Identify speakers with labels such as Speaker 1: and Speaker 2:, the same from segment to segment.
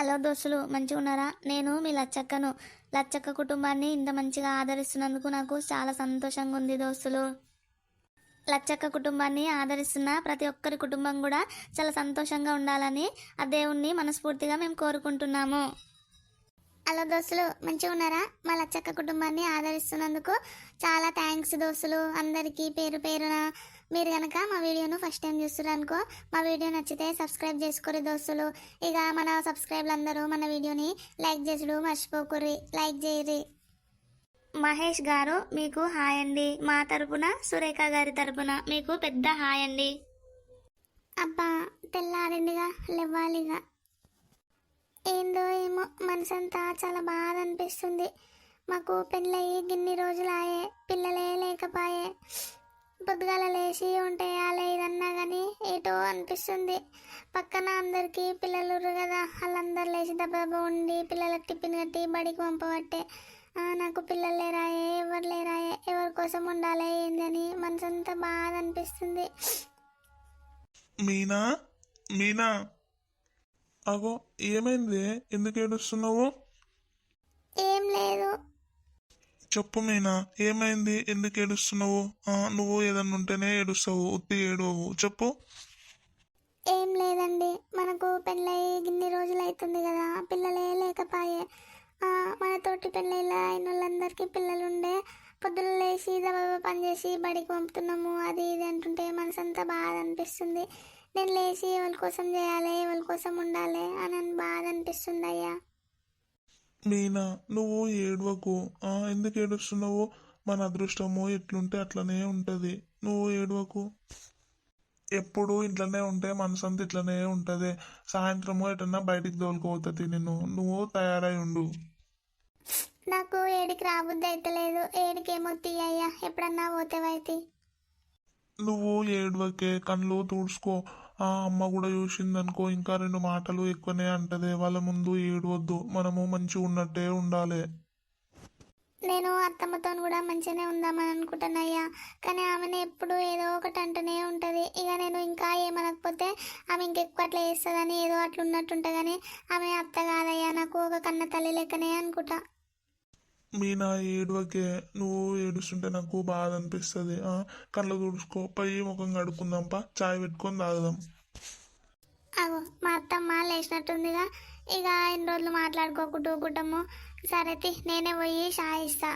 Speaker 1: Hello దోస్తులు, మంచిగా ఉన్నారా? నేను మీ లచ్చక్కను. లచ్చక్క కుటుంబాన్ని ఇంత మంచిగా ఆదరిస్తున్నందుకు నాకు చాలా సంతోషంగా ఉంది దోస్తులు. లచ్చక్క కుటుంబాన్ని ఆదరిస్తున్న ప్రతి ఒక్కరి కుటుంబం కూడా చాలా సంతోషంగా ఉండాలని ఆ దేవుణ్ణి మనస్ఫూర్తిగా మేము కోరుకుంటున్నాము. హలో దోస్తులు, మంచిగా ఉన్నారా? మా లచ్చక్క కుటుంబాన్ని ఆదరిస్తున్నందుకు చాలా థ్యాంక్స్ దోస్తులు. అందరికీ పేరు పేరున. మీరు కనుక మా వీడియోను ఫస్ట్ టైం చూస్తున్నారు అనుకో, మా వీడియో నచ్చితే సబ్స్క్రైబ్ చేసుకోరు దోస్తులు. ఇక మన సబ్స్క్రైబర్లు అందరూ మన వీడియోని లైక్ చేసుడు మర్చిపోకుర్రి. లైక్ చేయరి. మహేష్ గారు మీకు హాయ్ అండి. మా తరపున సురేఖ గారి తరపున మీకు పెద్ద హాయ్ అండి. అబ్బా, తెల్లారిందిగా, లేవ్వాలిగా. ఏందో ఏమో మనసంతా చాలా బాధ అనిపిస్తుంది. మాకు పెళ్ళయి గిన్ని రోజులాయే, పిల్లలే లేకపాయే. పొద్దుగాల లేచి ఉంటేయాలే ఇదన్నా కానీ ఏటో అనిపిస్తుంది. పక్కన అందరికీ పిల్లలు కదా, వాళ్ళందరూ లేచి దెబ్బ ఉండి పిల్లలకు టిఫిన్ కట్టి బడికి పంపబట్టే. నాకు పిల్లలు లేరాయే, ఎవరు లేరాయే, ఎవరి కోసం ఉండాలి ఏందని మనసంతా బాధ అనిపిస్తుంది.
Speaker 2: మీనా మీనా అగో, ఏమైంది? ఎందుకు ఏడుస్తున్నావు?
Speaker 1: ఏం లేదు.
Speaker 2: చెప్పు మీనా, ఏమైంది? ఎందుకు ఏడుస్తున్నావు? నువ్వు ఏదన్నా ఉంటేనే ఏడుస్తావు, ఉత్తి ఏడవవు. చెప్పు.
Speaker 1: ఏం లేదండి, మనకు పెళ్ళయి గిన్ని రోజులు అవుతుంది కదా, పిల్లలే లేకపాయే. మనతోటి పెళ్ళిళ్ళ అయిన వాళ్ళందరికీ పిల్లలు ఉండే. పొద్దున్న లేచి దబాబా పని చేసి బడికి పంపుతున్నాము, అది ఇది అంటుంటే మనసంతా బాధ అనిపిస్తుంది. నేను లేచి ఎవరి కోసం చేయాలి, ఎవరి కోసం ఉండాలి అని బాధ అనిపిస్తుంది అయ్యా.
Speaker 2: మీనా, నువ్వు ఏడవకు. ఎందుకు ఏడుస్తున్నావు? మన అదృష్టము ఎట్లుంటే అట్లనే ఉంటది. నువ్వు ఏడవకు. ఎప్పుడు ఇంట్లోనే ఉంటే మనసంతా ఇట్లనే ఉంటది. సాయంత్రము ఎటన్నా బయటికి తోలుకోవుతుంది నిన్ను. నువ్వు తయారై ఉండు.
Speaker 1: నాకు ఏడికి రాబుద్ది అయితలేదు. ఏడికేమో తీయ్యా, ఎప్పుడన్నా పోతేవైతే.
Speaker 2: నువ్వు ఏడవకే, కళ్ళు తుడుచుకో. అమ్మ కూడా చూసిందనుకో, ఇంకా రెండు మాటలు ఎక్కువనే అంటది. వాళ్ళ ముందు ఏడవద్దు. మనము మంచిగా ఉన్నట్టే ఉండాలి.
Speaker 1: నేను అత్తమ్మతో కూడా మంచిగానే ఉందామని అనుకుంటానయ్యా, కానీ ఆమెను ఎప్పుడు ఏదో ఒకటి అంటూనే ఉంటుంది. ఇక నేను ఇంకా ఏమనకపోతే ఆమె ఇంకెక్కువ అట్లా చేస్తుందని ఏదో అట్లా ఉన్నట్టుంటా, కానీ ఆమె అత్త కాదయ్యా, నాకు ఒక కన్న తల్లి లెక్కనే అనుకుంటా.
Speaker 2: మీనా, ఏడవకే. నువ్వు ఏడుస్తుంటే నాకు బాధ అనిపిస్తుంది. కళ్ళు తుడుచుకో, పోయి ముఖం కడుక్కుందాంపా, చాయ్ పెట్టుకొని తాగుదాం.
Speaker 1: అగో, మా అత్తమ్మ లేచినట్టుందిగా. ఇక ఎన్ని రోజులు మాట్లాడుకోకుంటాము. సరే నేనే పోయి షాయ్ ఇస్తా.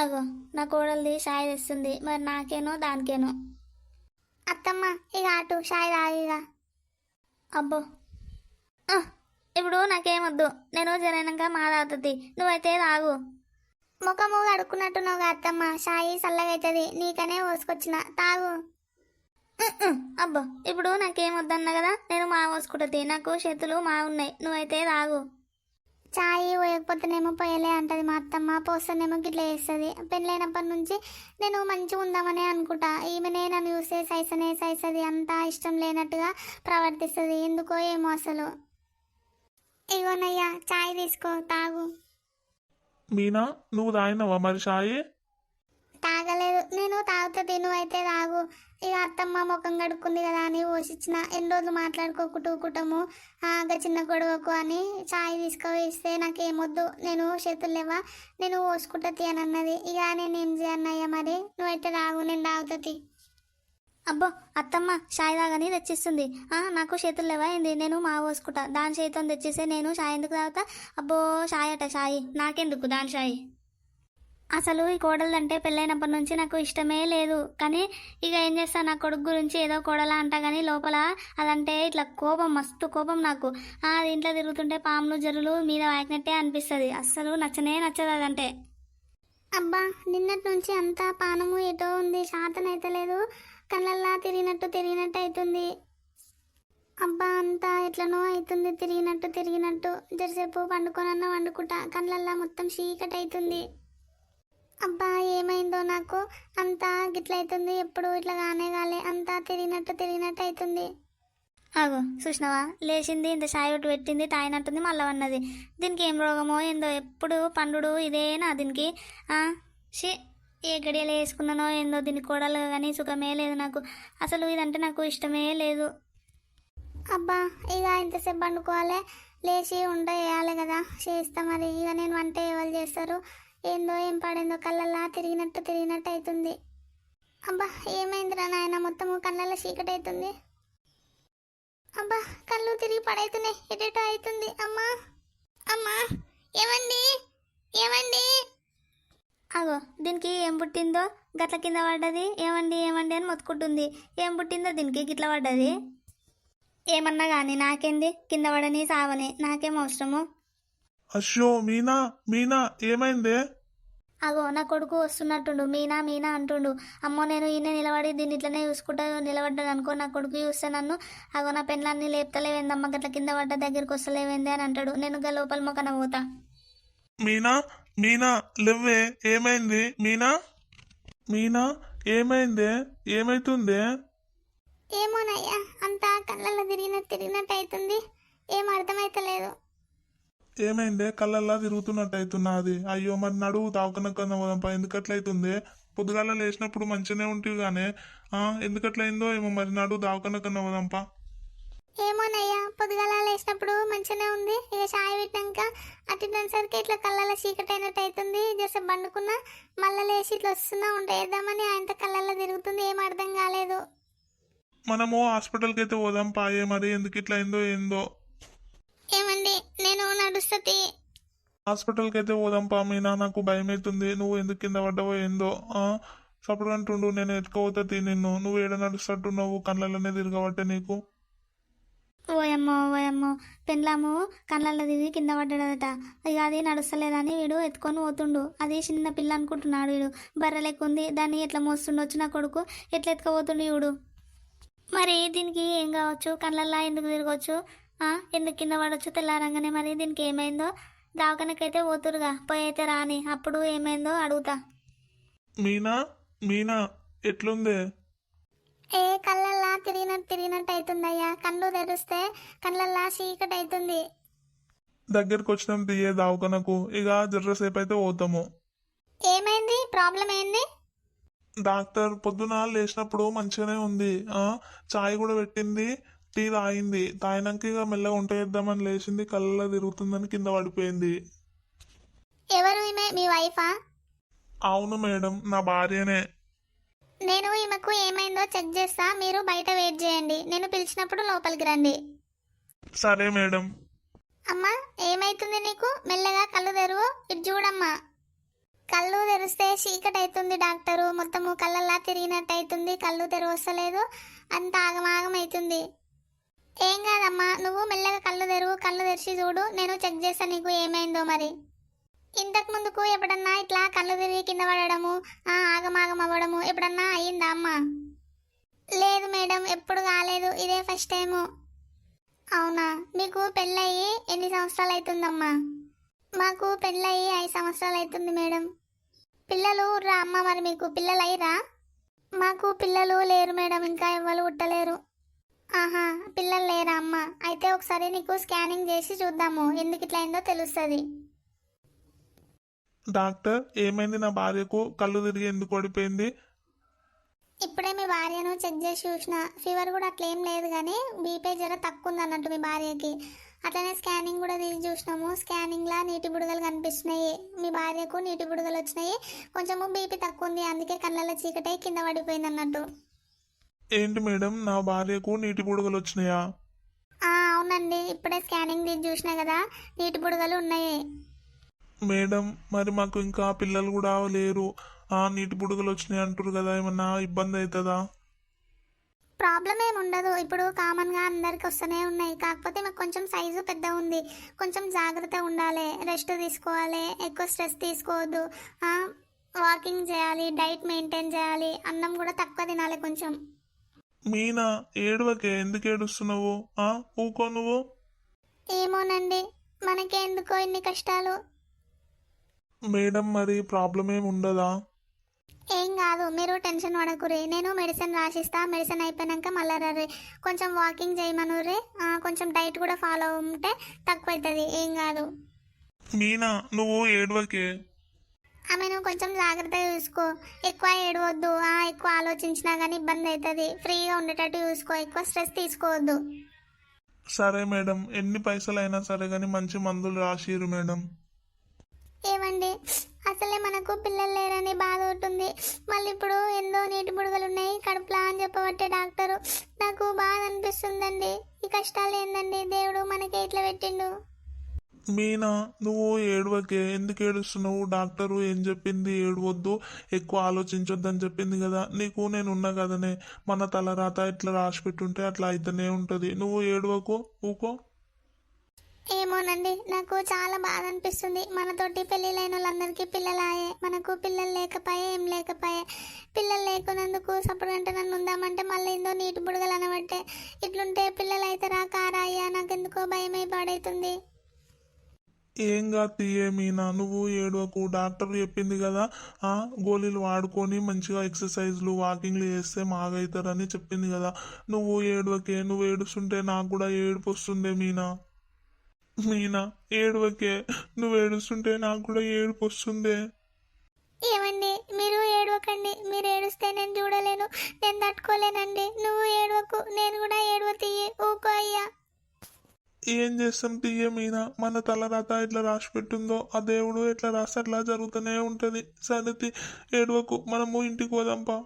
Speaker 1: అగో, నా కోడలిది షాయ్ తెస్తుంది, మరి నాకేనో దానికేనో. అత్తమ్మ, ఇక అటు షాయ్ తాగిగా. అబ్బో, ఇప్పుడు నాకేమొద్దు, నేను జరైనాక మా తాగుతుంది, నువ్వైతే తాగు. ముఖము కడుక్కున్నట్టున్నావు అత్తమ్మ, షాయి చల్లగా అవుతుంది, నీకనే పోసుకొచ్చిన, తాగు. అబ్బో, ఇప్పుడు నాకేమొద్దన్నా కదా, నేను మా పోసుకుంటుంది, నాకు చేతులు మా ఉన్నాయి, నువ్వైతే తాగు. చాయ్ పోయకపోతేనేమో పోయలే అంటది మా అత్తమ్మ, పోస్తేనేమో గిట్ల వేస్తుంది. పెళ్ళైనప్పటి నుంచి నేను మంచిగా ఉందామని అనుకుంటా. ఈమెనే నన్ను చూస్తే సైసది, అంతా ఇష్టం లేనట్టుగా ప్రవర్తిస్తుంది. ఎందుకో ఏమో అసలు. ఇగోనయ్యా, చాయ్ తీసుకో, తాగు.
Speaker 2: మీనా, నువ్వు తాగినావా మరి చాయ్?
Speaker 1: తాగలేదు, నేను తాగుతుంది, నువ్వైతే తాగు. ఇక అత్తమ్మ ముఖం కడుక్కుంది కదా అని పోసిచ్చిన. ఎన్ని రోజులు మాట్లాడుకోకుంటాము, చిన్న గొడవకు అని చాయ్ తీసుకువేస్తే నాకేమొద్దు, నేను చేతులు లేవా, నేను పోసుకుంటుంది అని అన్నది. ఇక నేను ఏం చేయన్నయ్యా, మరి నువ్వైతే తాగు, నేను తాగుతుంది. అబ్బో, అత్తమ్మ షాయ్ తాగని తెచ్చిస్తుంది. నాకు చేతులు లేవా ఏంది, నేను మా పోసుకుంటా, దాని చేతితో తెచ్చిస్తే నేను షాయ్ ఎందుకు తాగుతా? అబ్బో, షాయ్ అట షాయి, నాకెందుకు దాని షాయి? అసలు ఈ కోడలంటే పెళ్ళైనప్పటి నుంచి నాకు ఇష్టమే లేదు. కానీ ఇక ఏం చేస్తా, నా కొడుకు గురించి ఏదో కోడలా అంటా కానీ లోపల అదంటే ఇట్లా కోపం, మస్తు కోపం నాకు. ఇంట్లో తిరుగుతుంటే పాములు జరులు మీద వాకినట్టే అనిపిస్తుంది. అస్సలు నచ్చదు అదంటే. అబ్బా, నిన్నటి నుంచి అంతా పానము ఏటో ఉంది, శాతం అయితే లేదు, కళ్ళల్లా తిరిగినట్టు అవుతుంది. అబ్బా, అంతా ఎట్లనో అవుతుంది, తిరిగినట్టు. జరసేపు పండుకోనన్నా వండుకుంటా, కళ్ళల్లా మొత్తం చీకటి అవుతుంది. అబ్బా, ఏమైందో నాకు, అంతా గిట్లయితుంది, ఎప్పుడు ఇట్లా కాలే, అంతా తిరిగినట్టు అవుతుంది. ఆగో, చూసినావా, లేచింది, ఇంత చాయ్ ఒకటి పెట్టింది, తాగినట్టుంది, మళ్ళీ అన్నది. దీనికి ఏం రోగమో ఏందో, ఎప్పుడు పండుడు ఇదేనా దీనికి? ఏ గడియలు వేసుకున్నానో ఏందో, దీనికి కోడలు కానీ సుఖమే లేదు నాకు. అసలు ఇదంటే నాకు ఇష్టమే లేదు. అబ్బా, ఇక ఇంతసేపు పండుకోవాలి, లేచి వంట చేయాలి కదా, చేస్తా మరి. ఇక నేను వంట ఎవరు చేస్తారు, ఏందో ఏం పాడేందో కళ్ళల్లా తిరిగినట్టు అవుతుంది. అబ్బా ఏమైందిరా నాయన, మొత్తము కళ్ళల్లో చీకటి అవుతుంది. అబ్బా కళ్ళు తిరిగి పడైతున్నాయి, ఎటెటో అవుతుంది. అమ్మా అమ్మా, ఏమండి ఏమండి. అగో దీనికి ఏం పుట్టిందో గట్ల కింద పడ్డది. ఏమండి ఏమండి అని మొత్తుకుంటుంది. ఏం పుట్టిందో దీనికి గిట్ల పడ్డది. ఏమన్నా కానీ నాకేంది, కింద పడని సావని నాకేం అవసరము.
Speaker 2: అయ్యో మీనా, మీనా ఏమైందే?
Speaker 1: అగో నా కొడుకు వస్తున్నట్టుండు, మీనా మీనా అంటుండు. అమ్మో నేను ఈయన నిలబడి దీన్ని ఇట్లనే చూసుకుంటా నిలబడ్డాను అనుకో, నా కొడుకు చూస్తే నన్ను అగో నా పెళ్ళాన్ని లేపుతలేవేందమ్మ, గట్ల కింద పడ్డ దగ్గరికి వస్తలేవేంది అని అంటాడు. నేను గా లోపల మొక్కన పోతా.
Speaker 2: మీనా, మీనా లేవ్వే, ఏమైంది మీనా? మీనా ఏమైందే, ఏమైతుందే?
Speaker 1: ఏమోనయ్యా, అంతా కళ్ళల్లో తిరిగినట్టు అవుతుంది, ఏం అర్థమైతలేదు.
Speaker 2: ఏమైందే, కళ్ళల్లా తిరుగుతున్నట్టు అవుతున్నది? అయ్యో మరి నడువు తావుకనక్కన్నా పోదాంపా. ఎందుకట్లయితుంది? పొద్దుగాల లేచినప్పుడు మంచిగానే ఉంటుంది కానీ ఎందుకట్లయిందో ఏమో. మరి నడువు దావకనక్కన్నా పోదాంపా.
Speaker 1: ఏమోనయ్యా, పొద్దుగాల లేచినప్పుడు మంచిగానే ఉంది. ఇక చాయ్ పెట్టినాక అట్టిసరికి ఇట్లా కళ్ళల్లో చీకటి అయినట్టు అవుతుంది. జస్ట్ బండుకున్నా మళ్ళీ లేచి ఇట్లా వస్తున్నా వేద్దామని ఆయన కళ్ళల్లో తిరుగుతుంది, ఏం అర్థం కాలేదు.
Speaker 2: మనము హాస్పిటల్కి అయితే పోదాంపా. మరి ఎందుకు ఇట్లా అయిందో ఏందో.
Speaker 1: ఏమండి నేను నడుస్తుంది.
Speaker 2: హాస్పిటల్కి అయితే పోదాంపా. మీనా నాకు భయం అవుతుంది. నువ్వు ఎందుకు కింద పడ్డావో ఏందో. సప్పుడు అంటుండు, నేను ఎత్తుకోపోతుంది నిన్ను. నువ్వు ఏడ నడుస్తున్నట్టున్నావు, కళ్ళలోనే తిరగబట్టే నీకు.
Speaker 1: ఓయమ్మో పెండ్లాము కళ్ళల్లో తిరిగి కింద పడ్డాడట. ఇక అది నడుస్తలేదని వీడు ఎత్తుకొని పోతుండు. అది చిన్న పిల్ల అనుకుంటున్నాడు వీడు. బర్రె లెక్క ఉంది, దాన్ని ఎట్లా మోస్తుండొచ్చు నా కొడుకు, ఎట్లా ఎత్తుకోబోతుండు వీడు. మరి దీనికి ఏం కావచ్చు, కళ్ళల్లా ఎందుకు తిరగవచ్చు, ఎందుకు కింద పడవచ్చు తెల్లారంగానే. మరి దీనికి ఏమైందో దావకనకైతే పోతురుగా, పోయి అయితే రాని, అప్పుడు ఏమైందో అడుగుతా.
Speaker 2: మీనా, మీనా ఎట్లుందే?
Speaker 1: ఏ కళ్ళల్లా తిరిగినట్టు అవుతుందయ్యా. కళ్ళు తెరిస్తే కళ్ళల్లా చీకటి అవుతుంది.
Speaker 2: దగ్గరికి వచ్చినాం తీయే దావకనకు. ఇక జర్రసేపు అయితే పోతాము.
Speaker 1: ఏమైంది, ప్రాబ్లం ఏంది?
Speaker 2: డాక్టర్ పొద్దున లేచినప్పుడు మంచిగానే ఉంది. చాయ్ కూడా పెట్టింది, టీ తాగింది. తాగినాక ఇక మెల్లగా వంట చేద్దామని లేచింది, కళ్ళలో తిరుగుతుందని కింద పడిపోయింది.
Speaker 1: ఎవరు ఈమె, మీ వైఫా?
Speaker 2: అవును మేడం, నా భార్యనే.
Speaker 1: నేను ఈమెకు ఏమైందో చెక్ చేస్తా, మీరు బయట వెయిట్ చేయండి, నేను పిలిచినప్పుడు లోపలికి రండి.
Speaker 2: సరే మేడం.
Speaker 1: అమ్మా ఏమైతుంది నీకు, మెల్లగా కళ్ళు తెరువు, ఇటు చూడమ్మా. కళ్ళు తెరిస్తే చీకటి అవుతుంది డాక్టరు, మొత్తము కళ్ళల్లా తిరిగినట్టు అవుతుంది, కళ్ళు తెరవస్తలేదు, అంత ఆగమాగం అవుతుంది. ఏం కాదమ్మా, నువ్వు మెల్లగా కళ్ళు తెరువు, కళ్ళు తెరిచి చూడు, నేను చెక్ చేస్తా నీకు ఏమైందో. మరి ఇంతకు ముందుకు ఎప్పుడన్నా ఇట్లా కళ్ళు తిరిగి కింద పడడము, ఆగమాగం అవ్వడము ఎప్పుడన్నా అయ్యిందా అమ్మా? లేదు మేడం, ఎప్పుడు కాలేదు, ఇదే ఫస్ట్ టైము. అవునా, మీకు పెళ్ళయి ఎన్ని సంవత్సరాలు అవుతుందమ్మా? మాకు పెళ్ళయి 5 సంవత్సరాలు అవుతుంది మేడం. పిల్లలు రా అమ్మ, మరి మీకు పిల్లలు అయ్యిరా? మాకు పిల్లలు లేరు మేడం, ఇంకా ఎవ్వరు పుట్టలేరు. ఆహా, పిల్లలు లేరా అమ్మ? అయితే ఒకసారి నీకు స్కానింగ్ చేసి చూద్దాము, ఎందుకు ఇట్లా అయిందో తెలుస్తుంది.
Speaker 2: డాక్టర్ ఏమైంది నా భార్యకు, కళ్ళు తిరిగి ఎందుకు పడిపోయింది?
Speaker 1: ఇప్పుడే మీ భార్యను చెక్ చేసి చూసిన, ఫీవర్ కూడా అట్లా ఏం లేదు కానీ బీపీ జర తక్కువ ఉంది అన్నట్టు మీ భార్యకి. అట్లనే స్కానింగ్ కూడా తీసి చూసినాము, స్కానింగ్లా నీటి బుడగలు కనిపిస్తున్నాయి. మీ భార్యకు నీటి బుడగలు వచ్చినాయి, కొంచెము బీపీ తక్కువ ఉంది, అందుకే కళ్ళల్లో చీకటి కింద పడిపోయింది అన్నట్టు.
Speaker 2: ఏంటి మేడం, నా భార్యకు నీటి బుడగలు వచ్చినాయా?
Speaker 1: అవునండి, ఇప్పుడే స్కానింగ్ తీసి చూసినా కదా, నీటి బుడగలు ఉన్నాయి.
Speaker 2: మేడం మరి మాకు ఇంకా పిల్లలు కూడా లేరు, నీటి బుడగలు వచ్చినాయి అంటారు కదా, ఏమన్నా ఇబ్బంది అవుతుందా?
Speaker 1: ప్రాబ్లం ఏమి ఉండదు, ఇప్పుడు కామన్గా అందరికి వస్తూనే ఉన్నాయి, కాకపోతే మాకు కొంచెం సైజు పెద్ద ఉంది, కొంచెం జాగ్రత్త ఉండాలి, రెస్ట్ తీసుకోవాలి, ఎక్కువ స్ట్రెస్ తీసుకోవద్దు, వాకింగ్ చేయాలి, డైట్ మెయింటైన్ చేయాలి, అన్నం కూడా తక్కువ తినాలి కొంచెం.
Speaker 2: మీనా ఏడవకే, ఎందుకు ఏడుస్తున్నావు? ఊకో నువ్వు.
Speaker 1: ఏమోనండి, మనకే ఎందుకో ఇన్ని కష్టాలు.
Speaker 2: మేడం మరి ప్రాబ్లం ఏమి ఉండదా?
Speaker 1: ఏం కాదు, మీరు టెన్షన్ పడకురే, నేను మెడిసిన్ రాసిస్తా, మెడిసిన్ అయిపోయాక మళ్ళీ రే, కొంచెం వాకింగ్ చేయమనురే, కొంచెం డైట్ కూడా ఫాలో ఉంటే తక్కువ అవుతుంది, ఏం కాదు.
Speaker 2: మీనా నువ్వు ఏడవకే.
Speaker 1: ఆమెను కొంచెం జాగ్రత్తగా చూసుకో, ఎక్కువ ఏడవద్దు, ఎక్కువ ఆలోచించినా కానీ ఇబ్బంది అవుతుంది, ఫ్రీగా ఉండేటట్టు చూసుకో, ఎక్కువ స్ట్రెస్ తీసుకోవద్దు.
Speaker 2: సరే మేడం, ఎన్ని పైసలైనా సరే కానీ మంచి మందులు రాసిరు మేడం.
Speaker 1: ఏమండి అసలే మనకు పిల్లలు లేరని బాధ ఉంటుంది, మళ్ళీ ఇప్పుడు ఎందో నీటి బుడగలు ఉన్నాయి కడుపులా అని చెప్పబట్టే డాక్టరు. నాకు బాధ అనిపిస్తుందండి. ఈ కష్టాలు ఏందండి, దేవుడు మనకి ఇట్లా పెట్టిండు.
Speaker 2: మీనా, నువ్వు ఏడవకే. ఎందుకు ఏడుస్తున్నావు? డాక్టరు ఏం చెప్పింది? ఏడవద్దు, ఎక్కువ ఆలోచించొద్దని చెప్పింది కదా. నీకు నేను ఉన్నా కదనే. మన తలరాత ఇట్లా రాసి పెట్టుంటే అట్లా అయితేనే ఉంటుంది. నువ్వు ఏడవకు, ఊకో.
Speaker 1: ఏమోనండి, నాకు చాలా బాధ అనిపిస్తుంది. మనతోటి పెళ్ళిళ్ళైన వాళ్ళందరికీ పిల్లలాయే, మనకు పిల్లలు లేకపోయే, ఏం లేకపోయే. పిల్లలు లేకున్నందుకు సప్పుడు వెంట నన్ను ఉందామంటే మళ్ళీ ఏందో నీటి బుడగలు అనబట్టే. ఇట్లుంటే పిల్లలు అయితే రా కారాయ్యా, నాకెందుకో భయమై పాడైతుంది.
Speaker 2: ఏం కాదు తీయే మీనా, నువ్వు ఏడవకు. డాక్టర్ చెప్పింది కదా, గోళీలు వాడుకొని మంచిగా ఎక్సర్సైజ్లు వాకింగ్లు చేస్తే మాగవుతారని చెప్పింది కదా. నువ్వు ఏడవకే. నువ్వు ఏడుస్తుంటే నాకు కూడా ఏడుపు వస్తుందే మీనా. మీనా, ఏడవకే. నువ్వు ఏడుస్తుంటే నాకు కూడా ఏడుపు వస్తుందే.
Speaker 1: ఏమండి మీరు ఏడవకండి, మీరు ఏడుస్తే నేను చూడలేను, నేను తట్టుకోలేనండి. నువ్వు ఏడవకు, నేను కూడా ఏడవ తీయి, ఊకో అయ్యా.
Speaker 2: ఏం చేస్తాం తీయ మీనా, మన తలరాత ఎట్లా రాసి పెట్టుందో ఆ దేవుడు ఎట్లా రాస్తే అట్లా జరుగుతూనే ఉంటది. సరే ఏడవకు, మనము ఇంటికి పోదాంపా.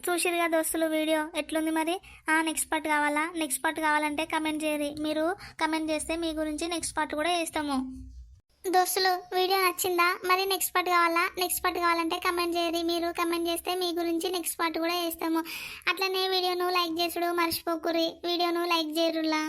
Speaker 1: చూసిరుగా దోస్తులు వీడియో ఎట్లుంది మరి. నెక్స్ట్ పార్ట్ కావాలా? నెక్స్ట్ పార్ట్ కావాలంటే కమెంట్ చేయరి. మీరు కమెంట్ చేస్తే మీ గురించి నెక్స్ట్ పార్ట్ కూడా వేస్తాము. దోస్తులు వీడియో నచ్చిందా? మరి నెక్స్ట్ పార్ట్ కావాలా? నెక్స్ట్ పార్ట్ కావాలంటే కమెంట్ చేయరి. మీరు కమెంట్ చేస్తే మీ గురించి నెక్స్ట్ పార్ట్ కూడా వేస్తాము. అట్లనే వీడియోను లైక్ చేసుడు మర్చిపోకురి. వీడియోను లైక్ చేయరులా.